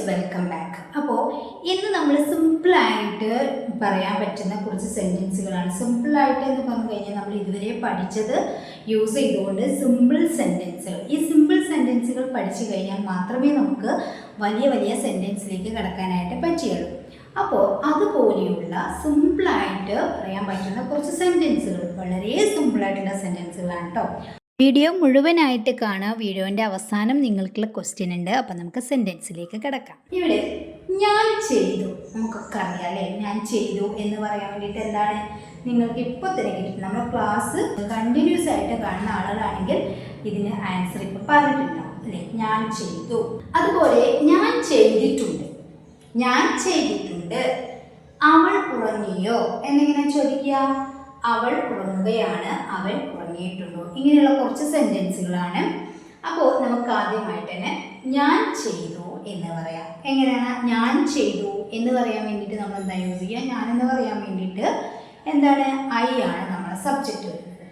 Welcome back. അപ്പോൾ ഇന്ന് നമ്മൾ സിമ്പിളായിട്ട് പറയാൻ പറ്റുന്ന കുറച്ച് സെൻറ്റൻസുകളാണ്. സിമ്പിളായിട്ട് എന്ന് പറഞ്ഞു കഴിഞ്ഞാൽ നമ്മൾ ഇതുവരെ പഠിച്ചത് യൂസ് ചെയ്തുകൊണ്ട് സിമ്പിൾ സെൻറ്റൻസുകൾ, ഈ സിമ്പിൾ സെൻറ്റൻസുകൾ പഠിച്ചു കഴിഞ്ഞാൽ മാത്രമേ നമുക്ക് വലിയ വലിയ സെൻറ്റൻസിലേക്ക് കടക്കാനായിട്ട് പറ്റുകയുള്ളൂ. അപ്പോൾ അതുപോലെയുള്ള സിമ്പിളായിട്ട് പറയാൻ പറ്റുന്ന കുറച്ച് സെൻറ്റൻസുകൾ, വളരെ സിമ്പിളായിട്ടുള്ള സെൻറ്റൻസുകളാണ് കേട്ടോ. വീഡിയോ മുഴുവനായിട്ട് കാണുക. വീഡിയോൻ്റെ അവസാനം നിങ്ങൾക്കുള്ള ക്വസ്റ്റ്യൻ ഉണ്ട്. അപ്പം നമുക്ക് സെൻറ്റൻസിലേക്ക് കിടക്കാം. ഇവിടെ ഞാൻ ചെയ്തു, നമുക്കൊക്കെ അറിയാം അല്ലേ? ഞാൻ ചെയ്തു എന്ന് പറയാൻ വേണ്ടിയിട്ട് എന്താണ് നിങ്ങൾക്ക് ഇപ്പോൾ തന്നെ കിട്ടും. നമ്മുടെ ക്ലാസ് കണ്ടിന്യൂസ് ആയിട്ട് കാണുന്ന ആളുകളാണെങ്കിൽ ഇതിന് ആൻസർ ഇപ്പോൾ പറഞ്ഞിട്ടുണ്ടാവും അല്ലേ? ഞാൻ ചെയ്തു. അതുപോലെ ഞാൻ ചെയ്തിട്ടുണ്ട്, ഞാൻ ചെയ്തിട്ടുണ്ട്. അവൾ ഉറങ്ങിയോ എന്നിങ്ങനെ ചോദിക്കുക. അവൾ ഉറങ്ങുകയാണ്, അവൻ ഉറങ്ങിയിട്ടുണ്ടോ, ഇങ്ങനെയുള്ള കുറച്ച് സെൻറ്റൻസുകളാണ്. അപ്പോൾ നമുക്ക് ആദ്യമായിട്ട് തന്നെ ഞാൻ ചെയ്തു എന്ന് പറയാം. എങ്ങനെയാണ് ഞാൻ ചെയ്തു എന്ന് പറയാൻ വേണ്ടിയിട്ട് നമ്മൾ എന്താ യൂസ് ചെയ്യുക? ഞാൻ എന്ന് പറയാൻ വേണ്ടിയിട്ട് എന്താണ്? ഐ ആണ് നമ്മുടെ സബ്ജക്റ്റ് വരുന്നത്.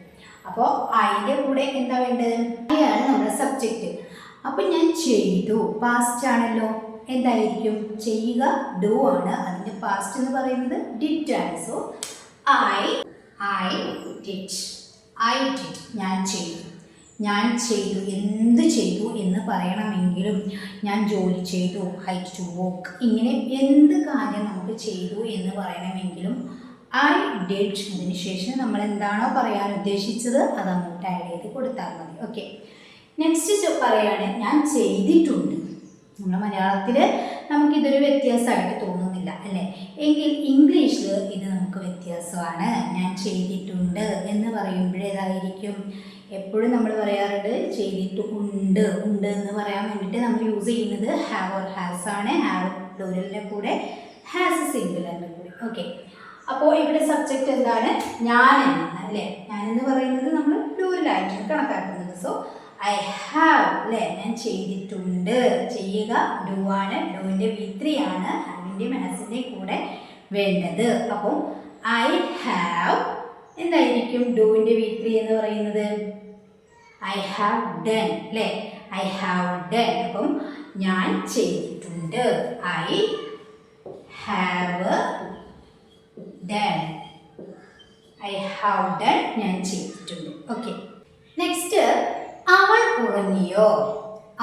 അപ്പോൾ ഐൻ്റെ കൂടെ എന്താ വേണ്ടത്? ഐ ആണ് നമ്മുടെ സബ്ജക്റ്റ്. അപ്പം ഞാൻ ചെയ്തു, പാസ്റ്റ് ആണല്ലോ. എന്തായിരിക്കും? ചെയ്യുക ഡു ആണ്. അതിൻ്റെ പാസ്റ്റ് എന്ന് പറയുന്നത് ഡിഡ് ആണ്. So I did. ഞാൻ ചെയ്തു, ഞാൻ ചെയ്തു. എന്ത് ചെയ്തു എന്ന് പറയണമെങ്കിലും ഞാൻ ജോലി ചെയ്തു, I to work, ഇങ്ങനെ എന്ത് കാര്യം നമുക്ക് ചെയ്തു എന്ന് പറയണമെങ്കിലും I did അതിന് ശേഷം നമ്മൾ എന്താണോ പറയാൻ ഉദ്ദേശിച്ചത് അത് അങ്ങോട്ട് ആഡ് ചെയ്ത് കൊടുത്താൽ മതി. ഓക്കെ, നെക്സ്റ്റ് പറയാണ് ഞാൻ ചെയ്തിട്ടുണ്ട്. നമ്മുടെ മലയാളത്തിൽ നമുക്കിതൊരു വ്യത്യാസമായിട്ട് തോന്നുന്നില്ല അല്ലേ? എങ്കിൽ ഇംഗ്ലീഷിൽ ഇത് നമുക്ക് വ്യത്യാസമാണ്. ഞാൻ ചെയ്തിട്ടുണ്ട് എന്ന് പറയുമ്പോഴേതായിരിക്കും എപ്പോഴും നമ്മൾ പറയാറുണ്ട് ചെയ്തിട്ടുണ്ട്, ഉണ്ട് എന്ന് പറയാൻ വേണ്ടിയിട്ട് നമ്മൾ യൂസ് ചെയ്യുന്നത് ഹാവ് ഓർ ഹാസ് ആണ്. ഹാവ് പ്ലൂറലിൻ്റെ കൂടെ, ഹാസ് സിംഗുലറിൻ്റെ കൂടെ. ഓക്കെ, അപ്പോൾ ഇവിടെ സബ്ജക്റ്റ് എന്താണ്? ഞാൻ എന്നാണ് അല്ലേ? ഞാനെന്ന് പറയുന്നത് നമ്മൾ പ്ലൂറലായിട്ടാണ് കണക്കാക്കുന്നത്. സോ ഐ ഹാവ് അല്ലേ? ഞാൻ ചെയ്തിട്ടുണ്ട്. ചെയ്യുക ഡു ആണ്. ഡുവിൻ്റെ V3 ആണ് ഹാവിൻ്റെയും ഹാസിൻ്റെയും കൂടെ വേണ്ടത്. അപ്പം ഐ ഹാവ് എന്തായിരിക്കും ഡുവിൻ്റെ V3 എന്ന് പറയുന്നത്? ഐ ഹാവ് ഡൺ അല്ലേ? I have done. അപ്പം ഞാൻ ചെയ്തിട്ടുണ്ട്. I have done. I have done, ഞാൻ ചെയ്തിട്ടുണ്ട്. ഓക്കെ, നെക്സ്റ്റ് അവൾ ഉറങ്ങിയോ.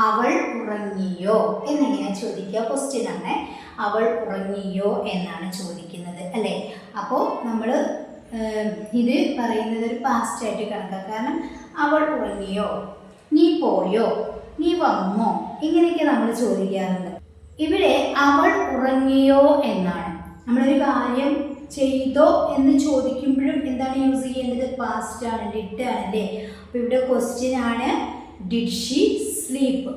അവൾ ഉറങ്ങിയോ എന്നിങ്ങനെ ചോദിക്കുക. ക്വസ്റ്റ്യൻ ആണ്. അവൾ ഉറങ്ങിയോ എന്നാണ് ചോദിക്കുന്നത് അല്ലേ? അപ്പോൾ നമ്മൾ ഇത് പറയുന്നത് ഒരു പാസ്റ്റ് ആയിട്ട് കണക്കാക്കാം. കാരണം അവൾ ഉറങ്ങിയോ, നീ പോയോ, നീ വന്നോ, ഇങ്ങനെയൊക്കെ നമ്മൾ ചോദിക്കാറുണ്ട്. ഇവിടെ അവൾ ഉറങ്ങിയോ എന്നാണ്. നമ്മളൊരു കാര്യം ചെയ്തോ എന്ന് ചോദിക്കുമ്പോഴും എന്താണ് യൂസ് ചെയ്യേണ്ടത്? പാസ്റ്റ് ആണ്, ഡിഡ് ആണ് അല്ലേ? അപ്പോൾ ഇവിടെ ക്വസ്റ്റ്യൻ ആണ് ഡിഡ് ഷീ സ്ലീപ്പ്.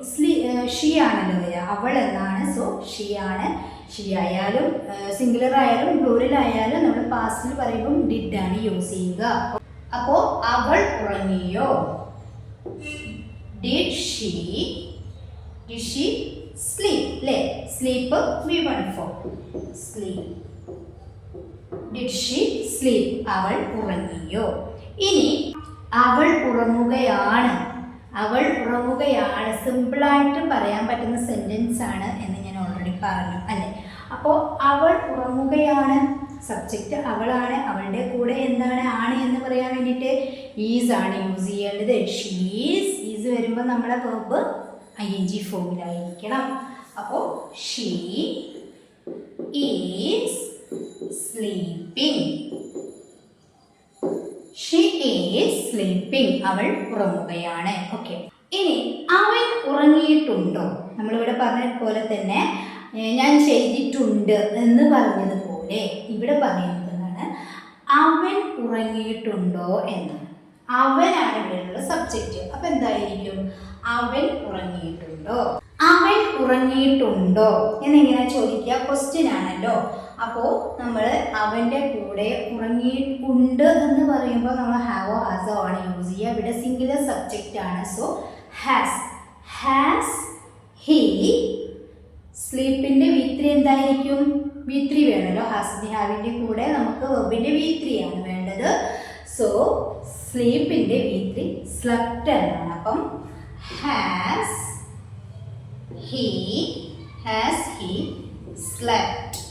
ഷീ ആണല്ലോ വരിക, അവൾ എന്നാണ്. സോ ഷീ ആണ്. ഷീ ആയാലും സിംഗുലർ ആയാലും പ്ലൂറൽ ആയാലും നമ്മൾ പാസ്റ്റിൽ പറയുമ്പം ഡിഡ് ആണ് യൂസ് ചെയ്യുക. അപ്പോൾ അവൾ ഉറങ്ങിയോ. ഡിഡ് ഷീ സ്ലീപ്പ് അല്ലേ? Sleep V1 for sleep. Did she sleep, അവൾ ഉറങ്ങിയോ. ഇനി അവൾ ഉറങ്ങുകയാണ്. അവൾ ഉറങ്ങുകയാണ് സിമ്പിളായിട്ട് പറയാൻ പറ്റുന്ന സെൻറ്റൻസ് ആണ് എന്ന് ഞാൻ ഓൾറെഡി പറഞ്ഞു അല്ലേ? അപ്പോൾ അവൾ ഉറങ്ങുകയാണ്, സബ്ജക്റ്റ് അവളാണ്. അവളുടെ കൂടെ എന്താണ്? ആണ് എന്ന് പറയാൻ വേണ്ടിയിട്ട് ഈസ് ആണ് യൂസ് ചെയ്യേണ്ടത്. ഷീസ്, ഈസ് വരുമ്പോൾ നമ്മുടെ വെർബ് ING ഫോമിലായിരിക്കണം. അപ്പോൾ she is sleeping. She is sleeping, അവൾ ഉറങ്ങുകയാണ്. ഓക്കെ, ഇനി അവൻ ഉറങ്ങിയിട്ടുണ്ടോ. നമ്മളിവിടെ പറഞ്ഞ പോലെ തന്നെ ഞാൻ ചെയ്തിട്ടുണ്ട് എന്ന് പറഞ്ഞതുപോലെ ഇവിടെ പറയുന്നതാണ് അവൻ ഉറങ്ങിയിട്ടുണ്ടോ എന്നാണ്. അവനാണ് ഇവിടെയുള്ള സബ്ജക്റ്റ്. അപ്പം എന്തായിരിക്കും? അവൻ ഉറങ്ങിയിട്ടുണ്ടോ. അവൻ ഉറങ്ങിയിട്ടുണ്ടോ എന്നിങ്ങനെ ചോദിക്കുക. ക്വസ്റ്റ്യൻ ആണല്ലോ. അപ്പോൾ നമ്മൾ അവൻ്റെ കൂടെ ഉറങ്ങിയിട്ടുണ്ട് എന്ന് പറയുമ്പോൾ നമ്മൾ ഹാവോ ഹാസോ ആണ് യൂസ് ചെയ്യുക. ഇവിടെ സിംഗുലർ സബ്ജക്റ്റ് ആണ്. So has he. സ്ലീപ്പിൻ്റെ V3 എന്തായിരിക്കും? V3 വേണമല്ലോ. ഹാവിൻ്റെ കൂടെ നമുക്ക് വെർബിൻ്റെ V3 ആണ് വേണ്ടത്. സോ സ്ലീപ്പിൻ്റെ V3 സ്ലെപ്റ്റ് എന്നാണ്. അപ്പം has he has he slept.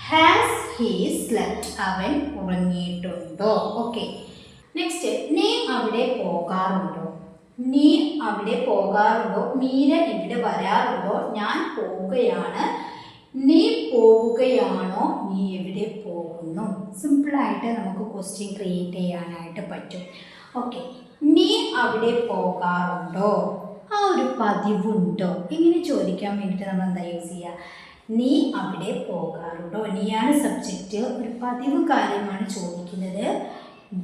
Has he slept, അവൻ ഉറങ്ങിയിട്ടുണ്ടോ. ഓക്കെ, നെക്സ്റ്റ് നീ അവിടെ പോകാറുണ്ടോ. നീ അവിടെ പോകാറുണ്ടോ, മീര ഇവിടെ വരാറുണ്ടോ, ഞാൻ പോവുകയാണ്, നീ പോവുകയാണോ, നീ എവിടെ പോകുന്നു. സിമ്പിളായിട്ട് നമുക്ക് ക്വസ്റ്റ്യൻ ക്രിയേറ്റ് ചെയ്യാനായിട്ട് പറ്റും. ഓക്കെ, നീ അവിടെ പോകാറുണ്ടോ, ആ ഒരു പതിവുണ്ടോ, ഇങ്ങനെ ചോദിക്കാൻ വേണ്ടിയിട്ട് നമ്മൾ എന്താ യൂസ് ചെയ്യുക, നീ അവിടെ പോകാറുണ്ടോ. നീയാണ് സബ്ജക്റ്റ്, ഒരു പതിവ് കാര്യമാണ് ചോദിക്കുന്നത്.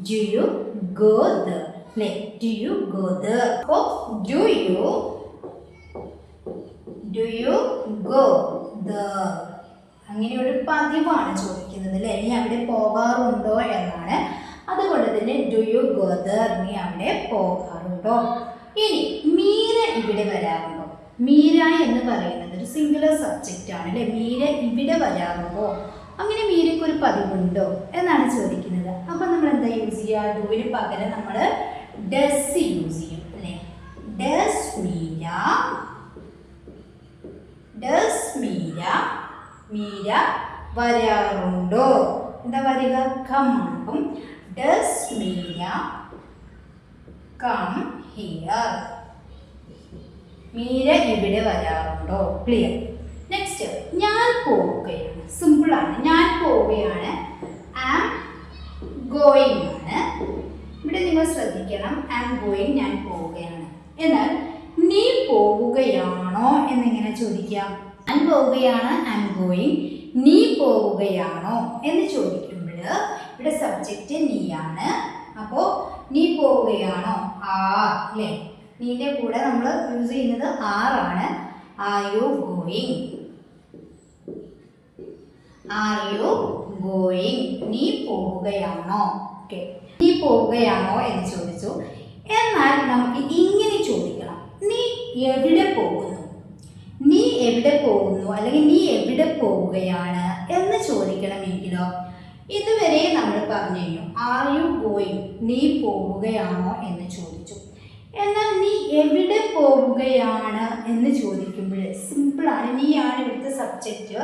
ഡു യു ഗോ ദർ, അല്ലേ, ഡു യു ഗോ ദർ. അപ്പോൾ ഡു യു ഗോ ദർ, അങ്ങനെ ഒരു പതിവാണ് ചോദിക്കുന്നത്, അല്ലേ. നീ അവിടെ പോകാറുണ്ടോ എന്നാണ്. അതുകൊണ്ട് തന്നെ ഡു യു ഗോ ദർ, നീ അവിടെ പോകാറുണ്ടോ. ഇനി മീര ഇവിടെ വരാറുണ്ടോ. മീര എന്ന് പറയുന്നത് ഒരു സിംഗുലർ സബ്ജക്റ്റ് ആണ്, അല്ലേ. മീര ഇവിടെ വരാറുണ്ടോ, അങ്ങനെ മീരയ്ക്ക് ഒരു പതിവുണ്ടോ എന്നാണ് ചോദിക്കുന്നത്. അപ്പം നമ്മൾ എന്താ യൂസ് ചെയ്യുക, ഡൂവിന് പകരം നമ്മൾ ഡസ് യൂസ് ചെയ്യും, അല്ലേ. ഡസ് മീര മീര വരാറുണ്ടോ, എന്താ വരിക, കം. അപ്പം does Meera come here, Meera ഇവിടെ വരാറുണ്ടോ. ക്ലിയർ. നെക്സ്റ്റ് ഞാൻ പോവുകയാണ്, സിമ്പിളാണ്. ഞാൻ പോവുകയാണ്, ആം ഗോയിങ് ആണ്. ഇവിടെ നിങ്ങൾ ശ്രദ്ധിക്കണം, ആം ഗോയിങ്, ഞാൻ പോവുകയാണ്. എന്നാൽ നീ പോവുകയാണോ എന്നിങ്ങനെ ചോദിക്കാം. ഞാൻ പോവുകയാണ്, ആം ഗോയിങ്. നീ പോവുകയാണോ എന്ന് ചോദിക്കുമ്പോൾ ഇവിടെ സബ്ജക്റ്റ് നീയാണ്. അപ്പോൾ നീ പോവുകയാണോ, ആർ, അല്ലേ. നീൻ്റെ കൂടെ നമ്മൾ യൂസ് ചെയ്യുന്നത് ആറാണ്. R you going, R you going, നീ പോവുകയാണോ. ഓക്കെ, നീ പോവുകയാണോ എന്ന് ചോദിച്ചു. എന്നാൽ നമുക്ക് ഇങ്ങനെ ചോദിക്കണം, നീ എവിടെ പോകുന്നു, നീ എവിടെ പോകുന്നു, അല്ലെങ്കിൽ നീ എവിടെ പോവുകയാണ് എന്ന് ചോദിക്കണമെങ്കിലോ ഇതുവരെ നമ്മൾ പറഞ്ഞു കഴിഞ്ഞു, ആർ യു ഗോയിങ്, നീ പോവുകയാണോ എന്ന് ചോദിച്ചു. എന്നാൽ നീ എവിടെ പോവുകയാണ് എന്ന് ചോദിക്കുമ്പോൾ സിമ്പിളാണ്, നീയാണ് ഇവിടുത്തെ സബ്ജക്റ്റ്.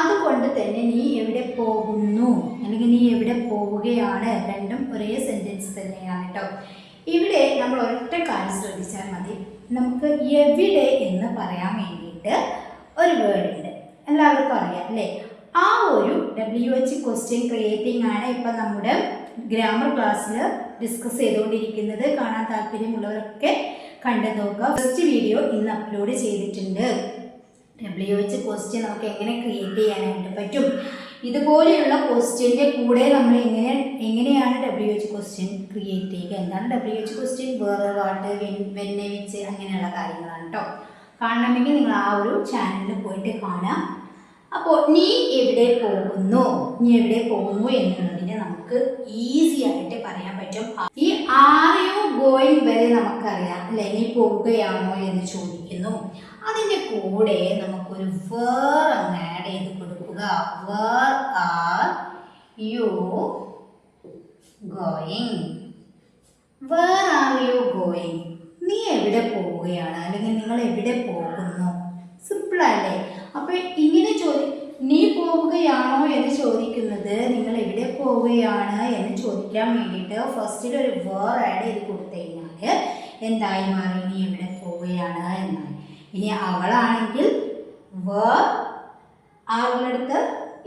അതുകൊണ്ട് തന്നെ നീ എവിടെ പോകുന്നു അല്ലെങ്കിൽ നീ എവിടെ പോവുകയാണ്, രണ്ടും ഒരേ സെൻറ്റൻസ് തന്നെയാണ് കേട്ടോ. ഇവിടെ നമ്മൾ ഒരൊറ്റ കാര്യം ശ്രദ്ധിച്ചാൽ മതി. നമുക്ക് എവിടെ എന്ന് പറയാൻ വേണ്ടിയിട്ട് ഒരു വേർഡ് ഉണ്ട്, എല്ലാവർക്കും അറിയാം, അല്ലേ. ആ ഒരു WH ക്വസ്റ്റ്യൻ ക്രിയേറ്റിംഗ് ആണ് ഇപ്പം നമ്മുടെ ഗ്രാമർ ക്ലാസ്സിൽ ഡിസ്കസ് ചെയ്തുകൊണ്ടിരിക്കുന്നത്. കാണാൻ താല്പര്യമുള്ളവരൊക്കെ കണ്ടു നോക്കുക. ഫസ്റ്റ് വീഡിയോ ഇന്ന് അപ്ലോഡ് ചെയ്തിട്ടുണ്ട്. WH ക്വസ്റ്റ്യൻ നമുക്ക് എങ്ങനെ ക്രിയേറ്റ് ചെയ്യാനായിട്ട് പറ്റും, ഇതുപോലെയുള്ള ക്വസ്റ്റ്യൻ്റെ കൂടെ നമ്മൾ എങ്ങനെയാണ് WH ക്വസ്റ്റ്യൻ ക്രിയേറ്റ് ചെയ്യുക, എന്താണ് WH ക്വസ്റ്റ്യൻ, വേറെ വാട്ട്, വെന്നെ, വിച്ച്, അങ്ങനെയുള്ള കാര്യങ്ങളാണ് കേട്ടോ. കാണണമെങ്കിൽ നിങ്ങൾ ആ ഒരു ചാനലിൽ പോയിട്ട് കാണാം. അപ്പോൾ നീ എവിടെ പോകുന്നു, നീ എവിടെ പോകുന്നു എന്നുള്ളതിനെ നമുക്ക് ഈസി ആയിട്ട് പറയാൻ പറ്റും. ഈ ആർ യു ഗോയിങ് വരെ നമുക്കറിയാം, അല്ലെ. നീ പോവുകയാണോ എന്ന് ചോദിക്കുന്നു. അതിൻ്റെ കൂടെ നമുക്കൊരു വേർ അങ്ങ് ആഡ് ചെയ്ത് കൊടുക്കുക. Where are you going, where are you going, നീ എവിടെ പോവുകയാണ് അല്ലെങ്കിൽ നിങ്ങൾ എവിടെ പോകുന്നു. സിമ്പിളല്ലേ. അപ്പോൾ ഇങ്ങനെ നീ പോവുകയാണോ എന്ന് ചോദിക്കുന്നത് നിങ്ങൾ എവിടെ പോവുകയാണ് എന്ന് ചോദിക്കാൻ വേണ്ടിയിട്ട് ഫസ്റ്റിൽ ഒരു വേർ ആഡ് ചെയ്ത് കൊടുത്തു കഴിഞ്ഞാൽ എന്തായി മാറി, നീ എവിടെ പോവുകയാണ് എന്നായി. ഇനി അവളാണെങ്കിൽ വേർ ആളുടെ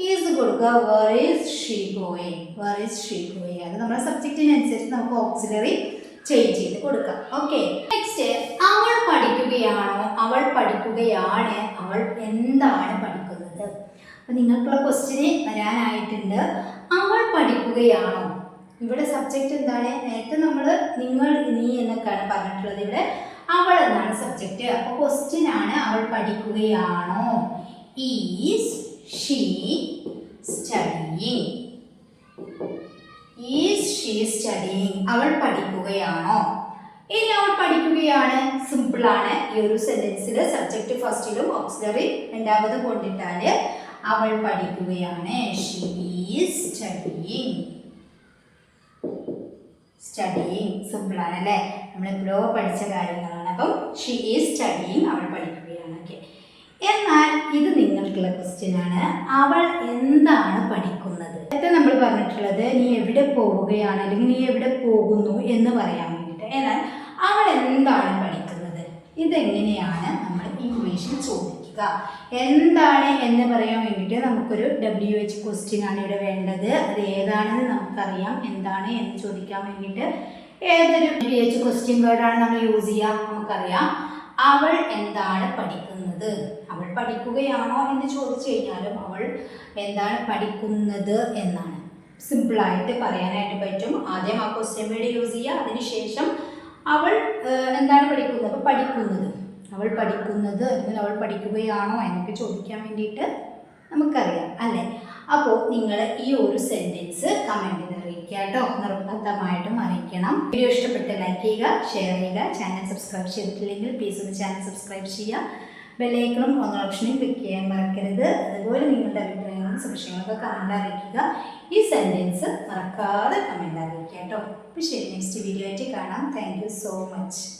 ഈസ് കൊടുക്കുക, where is she going, where is she going. അത് നമ്മുടെ സബ്ജക്റ്റിനനുസരിച്ച് നമുക്ക് ഓക്സിലറി ചേഞ്ച് ചെയ്ത് കൊടുക്കാം. ഓക്കെ, നെക്സ്റ്റ് അവൾ പഠിക്കുകയാണോ, അവൾ പഠിക്കുകയാണ്, അവൾ എന്താണ് പഠിക്കുന്നത്. അപ്പം നിങ്ങൾക്കുള്ള ക്വസ്റ്റ്യന് വരാനായിട്ടുണ്ട്. അവൾ പഠിക്കുകയാണോ, ഇവിടെ സബ്ജക്റ്റ് എന്താണ്, നേരത്തെ നമ്മൾ നിങ്ങൾ, നീ എന്നൊക്കെയാണ് പറഞ്ഞിട്ടുള്ളത്. ഇവിടെ അവൾ എന്നാണ് സബ്ജക്റ്റ്. അപ്പോൾ ക്വസ്റ്റ്യൻ ആണ് അവൾ പഠിക്കുകയാണോ. Is she studying, is she studying, അവൾ പഠിക്കുകയാണോ. ഇനി അവൾ പഠിക്കുകയാണ്, സിമ്പിളാണ്. ഈ ഒരു സെന്റൻസിൽ സബ്ജക്റ്റ് ഫസ്റ്റിലും ഓക്സിലറി രണ്ടാമത് കൊണ്ടിട്ടാൽ അവൾ പഠിക്കുകയാണ്. ഷീ ഈസ് സ്റ്റഡിയിങ്, സ്റ്റഡിയിങ് സിമ്പിളാണ് അല്ലേ, നമ്മളെപ്പോഴോ പഠിച്ച കാര്യങ്ങളാണ്. അപ്പം ഷീ ഈസ് സ്റ്റഡിയിങ്, അവൾ പഠിക്കുകയാണ്. ഓക്കെ, ഇത് നിങ്ങൾക്കുള്ള ക്വസ്റ്റ്യൻ ആണ്. അവൾ എന്താണ് പഠിക്കുന്നത്? നേരത്തെ നമ്മൾ പറഞ്ഞിട്ടുള്ളത് നീ എവിടെ പോവുകയാണ് അല്ലെങ്കിൽ നീ എവിടെ പോകുന്നു എന്ന് പറയാൻ വേണ്ടിയിട്ട്. എന്നാൽ അവൾ എന്താണ് പഠിക്കുന്നത്? ഇതെങ്ങനെയാണ് നമ്മൾ ഇംഗ്ലീഷിൽ ചോദിക്കുക? എന്താണ് എന്ന് പറയാൻ വേണ്ടിയിട്ട് നമുക്കൊരു WH ക്വസ്റ്റ്യൻ ആണ് ഇവിടെ വേണ്ടത്. അത് ഏതാണെന്ന് നമുക്കറിയാം. എന്താണ് എന്ന് ചോദിക്കാൻ വേണ്ടിയിട്ട് ഏതൊരു WH ക്വസ്റ്റ്യൻ വേർഡാണ് നമ്മൾ യൂസ് ചെയ്യുക? നമുക്കറിയാം. അവൾ എന്താണ് പഠിക്കുന്നത്? അവൾ പഠിക്കുകയാണോ എന്ന് ചോദിച്ചു കഴിഞ്ഞാലും അവൾ എന്താണ് പഠിക്കുന്നത് എന്നാണ് സിമ്പിളായിട്ട് പറയാനായിട്ട് പറ്റും. ആദ്യം ആ ക്വസ്റ്റ്യൻ വേർഡ് യൂസ് ചെയ്യുക, അതിനുശേഷം അവൾ എന്താണ് പഠിക്കുന്നത്, അപ്പോൾ പഠിക്കുന്നത്, അവൾ പഠിക്കുന്നത് അല്ലെങ്കിൽ അവൾ പഠിക്കുകയാണോ എന്നൊക്കെ ചോദിക്കാൻ വേണ്ടിയിട്ട് നമുക്കറിയാം അല്ലേ? അപ്പോൾ നിങ്ങൾ ഈ ഒരു സെൻറ്റൻസ് കമൻറ്റിൽ അറിയിക്കുക കേട്ടോ. നിർബന്ധമായിട്ടും അറിയിക്കണം. വീഡിയോ ഇഷ്ടപ്പെട്ട് ലൈക്ക് ചെയ്യുക, ഷെയർ ചെയ്യുക. ചാനൽ സബ്സ്ക്രൈബ് ചെയ്തിട്ടില്ലെങ്കിൽ പ്ലീസ് ഒന്ന് ചാനൽ സബ്സ്ക്രൈബ് ചെയ്യുക. ബെല്ലൈക്കണും ഓപ്ഷനിൽ ക്ലിക്ക് ചെയ്യാൻ മറക്കരുത്. അതുപോലെ നിങ്ങളുടെ അഭിപ്രായങ്ങളും സംശയങ്ങളൊക്കെ കമൻറ്റ് അറിയിക്കുക. ഈ സെൻറ്റൻസ് മറക്കാതെ കമൻറ്റ് അറിയിക്കുക കേട്ടോ. അപ്പോൾ ശരി, നെക്സ്റ്റ് വീഡിയോ ആയിട്ട് കാണാം. Thank you so much.